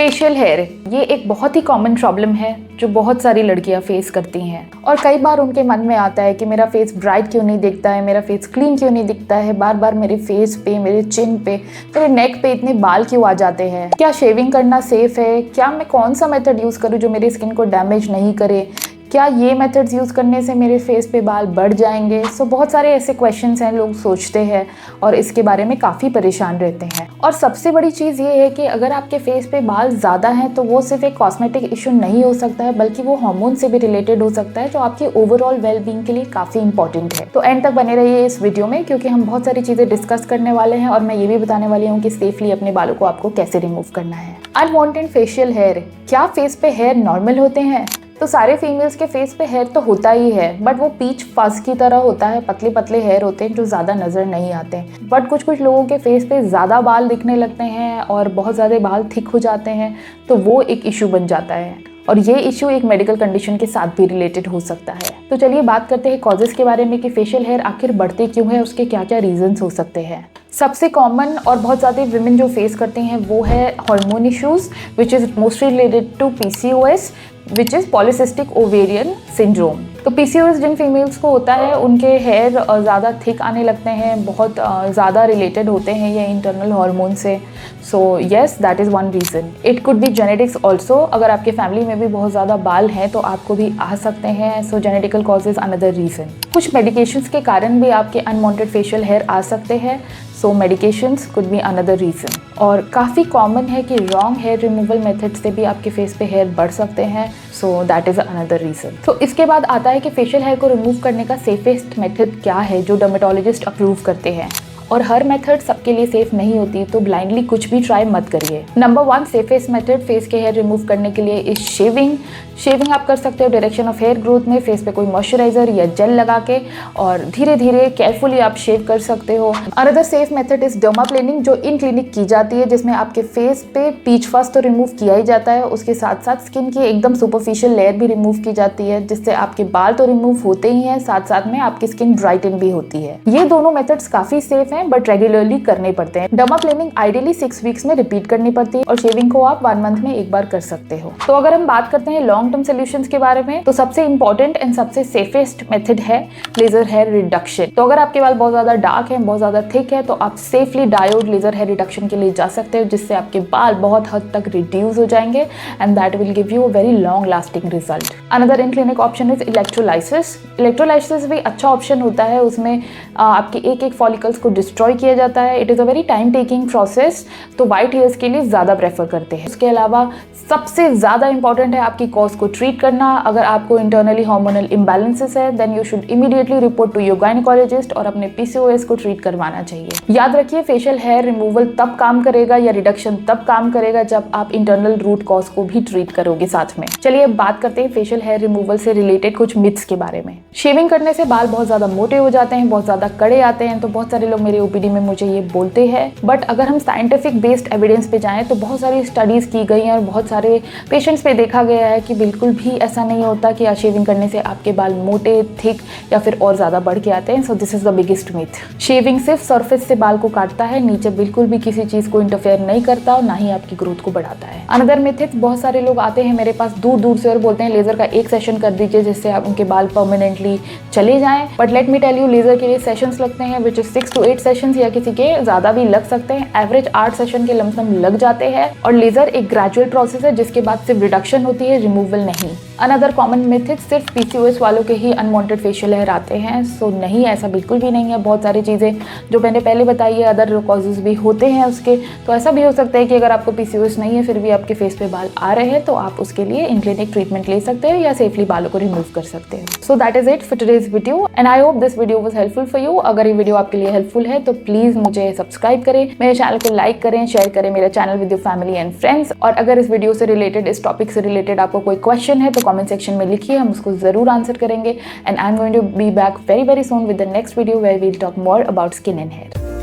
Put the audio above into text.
Facial hair ये एक बहुत ही कॉमन प्रॉब्लम है जो बहुत सारी लड़कियां फेस करती हैं और कई बार उनके मन में आता है कि मेरा फेस ब्राइट क्यों नहीं दिखता है, मेरा फेस क्लीन क्यों नहीं दिखता है, बार बार मेरे फेस पे, मेरे चिन पे, मेरे नेक पे इतने बाल क्यों आ जाते हैं, क्या शेविंग करना सेफ है, क्या मैं कौन सा मेथड यूज़ करूँ जो मेरी स्किन को डैमेज नहीं करे, क्या ये मेथड्स यूज़ करने से मेरे फेस पे बाल बढ़ जाएंगे। सो बहुत सारे ऐसे क्वेश्चंस हैं, लोग सोचते हैं और इसके बारे में काफ़ी परेशान रहते हैं। और सबसे बड़ी चीज़ ये है कि अगर आपके फेस पे बाल ज़्यादा हैं तो वो सिर्फ एक कॉस्मेटिक इशू नहीं हो सकता है, बल्कि वो हार्मोन से भी रिलेटेड हो सकता है जो आपके ओवरऑल वेलबींग के लिए काफ़ी इंपॉर्टेंट है। तो एंड तक बने रहिए इस वीडियो में, क्योंकि हम बहुत सारी चीज़ें डिस्कस करने वाले हैं और मैं ये भी बताने वाली हूँ कि सेफली अपने बालों को आपको कैसे रिमूव करना है। अनवांटेड फेशियल हेयर, क्या फेस पे हेयर नॉर्मल होते हैं? तो सारे फीमेल्स के फेस पे हेयर तो होता ही है, बट वो पीच फज की तरह होता है, पतले पतले हेयर होते हैं जो ज़्यादा नज़र नहीं आते। बट कुछ लोगों के फेस पे ज़्यादा बाल दिखने लगते हैं और बहुत ज़्यादा बाल थिक हो जाते हैं, तो वो एक इशू बन जाता है और ये इशू एक मेडिकल कंडीशन के साथ भी रिलेटेड हो सकता है। तो चलिए बात करते हैं कॉजेज़ के बारे में कि फेशियल हेयर आखिर बढ़ते क्यों है, उसके क्या क्या रीजंस हो सकते हैं। सबसे कॉमन और बहुत ज़्यादा विमेन जो फेस करते हैं वो है hormone issues which is mostly related to PCOS which is polycystic ovarian syndrome. तो PCOS जिन फीमेल्स को होता है उनके हेयर ज़्यादा थिक आने लगते हैं, बहुत ज़्यादा रिलेटेड होते हैं ये इंटरनल हार्मोन से। So yes, that is one reason. It could be genetics also, अगर आपके फैमिली में भी बहुत ज़्यादा बाल हैं तो आपको भी आ सकते हैं। सो जेनेटिकल कॉजेज़ अनदर रीज़न। कुछ मेडिकेशंस के कारण भी आपके अनवांटेड फेशियल हेयर आ सकते हैं, so medications could be another reason. और काफ़ी कॉमन है कि रॉन्ग हेयर रिमूवल मेथड से भी आपके फेस पे हेयर बढ़ सकते हैं, so that is another reason. तो इसके बाद आता है कि फेशियल हेयर को रिमूव करने का सेफेस्ट मेथड क्या है जो डर्मेटोलॉजिस्ट अप्रूव करते हैं। और हर मेथड सबके लिए सेफ नहीं होती, तो ब्लाइंडली कुछ भी ट्राई मत करिए। नंबर 1 सेफेस्ट मेथड फेस के हेयर रिमूव करने के लिए इज शेविंग। शेविंग आप कर सकते हो डायरेक्शन ऑफ हेयर ग्रोथ में, फेस पे कोई मॉइस्चराइजर या जेल लगा के, और धीरे धीरे केयरफुली आप शेव कर सकते हो। अनदर सेफ मेथड इज डर्माप्लेनिंग, जो इन क्लिनिक की जाती है, जिसमें आपके फेस पे पीच फस तो रिमूव किया ही जाता है, उसके साथ साथ स्किन की एकदम सुपरफिशियल लेयर भी रिमूव की जाती है, जिससे आपके बाल तो रिमूव होते ही हैं, साथ साथ में आपकी स्किन ब्राइटन भी होती है। ये दोनों मेथड्स काफी सेफ हैं बट रेगुलरली करने पड़ते हैं। डर्माप्लेनिंग आइडियली 6 वीक्स में रिपीट करनी पड़ती है और शेविंग को आप 1 मंथ में एक बार कर सकते हो। तो अगर हम बात करते हैं लॉन्ग टर्म सोल्यूशंस के बारे में, तो सबसे इंपॉर्टेंट एंड सबसे सेफेस्ट मेथड है लेजर हेयर रिडक्शन। तो अगर आपके बाल बहुत ज्यादा डार्क है, बहुत ज्यादा थिक है, तो आप safely diode laser hair reduction के लिए जा सकते हो, जिससे आपके बाल बहुत हद तक रिड्यूस हो जाएंगे and that will give you a very long lasting result. Another in clinic option is electrolysis. Electrolysis भी अच्छा ऑप्शन होता है, उसमें आपके एक फॉलिकल्स को डिस्ट्रॉय किया जाता है। It is a very time taking process, तो वाइट हेयर्स के लिए ज़्यादा प्रेफर करते हैं। उसके अलावा सबसे ज़्यादा इंपॉर्टेंट है आपकी कॉज को ट्रीट करना। अगर आपको इंटरनली हार्मोनल इम्बैलेंसेस है then you should immediately report to your gynaecologist और अपने PCOS को ट्रीट करवाना चाहिए। याद रखिए, फेशियल हेयर रिमूवल तब काम करेगा या रिडक्शन तब काम करेगा जब आप इंटरनल रूट कॉज को भी ट्रीट करोगे साथ में। चलिए अब बात करते हैं फेशियल हेयर रिमूवल से रिलेटेड कुछ मिथ्स के बारे में। शेविंग करने से बाल बहुत ज़्यादा मोटे हो जाते हैं, बहुत ज़्यादा कड़े आते हैं, तो बहुत सारे लोग मेरे OPD में मुझे ये बोलते हैं। बट अगर हम साइंटिफिक बेस्ड एविडेंस पे जाएं तो बहुत सारी स्टडीज़ की गई हैं और बहुत सारे पेशेंट्स पे देखा गया है कि बिल्कुल भी ऐसा नहीं होता कि शेविंग करने से आपके बाल मोटे, थिक या फिर और ज़्यादा बढ़ के आते हैं। So this is the biggest myth. Shaving सिर्फ सरफेस से बाल को काटता है, नीचे बिल्कुल भी किसी चीज़ को इंटरफेयर नहीं करता और ना ही आपकी ग्रोथ को बढ़ाता है। अनदर मिथ, बहुत सारे लोग आते हैं मेरे पास दूर दूर से और बोलते हैं लेज़र का एक सेशन कर दीजिए जिससे आप उनके बाल परमानेंटली चले जाएँ। But let me tell you, laser के लिए सेशंस लगते हैं विच इज 6 to 8 सेशंस या किसी के ज़्यादा भी लग सकते हैं। एवरेज 8 सेशन के लमसम लग जाते हैं और लेज़र एक ग्रेजुअल प्रोसेस है जिसके बाद सिर्फ रिडक्शन होती है, रिमूवल नहीं। अनदर कॉमन मिथ, सिर्फ PCOS वालों के ही अनवांटेड फेशियल हेयर आते हैं। सो नहीं, ऐसा बिल्कुल भी नहीं है। बहुत सारी चीज़ें जो मैंने पहले बताई है, अदर कॉजेज भी होते हैं उसके। तो ऐसा भी हो सकता है कि अगर आपको PCOS नहीं है फिर भी आपके फेस पे बाल आ रहे हैं, तो आप उसके लिए इन क्लिनिक ट्रीटमेंट ले सकते हो या सेफली बालों को रिमूव कर सकते हो। So that is it for today's video and I hope this video was helpful for you. अगर ये वीडियो आपके लिए हेल्पफुल है तो प्लीज़ मुझे सब्सक्राइब करें, मेरे चैनल को लाइक करें, शेयर करें मेरा channel with your family and friends. और अगर इस वीडियो से रिलेटेड, इस टॉपिक से रिलेटेड आपको कोई क्वेश्चन है तो कमेंट सेक्शन में लिखिए, हम उसको जरूर आंसर करेंगे। And I am going to be back very very soon with the next video where we will talk more about skin and hair.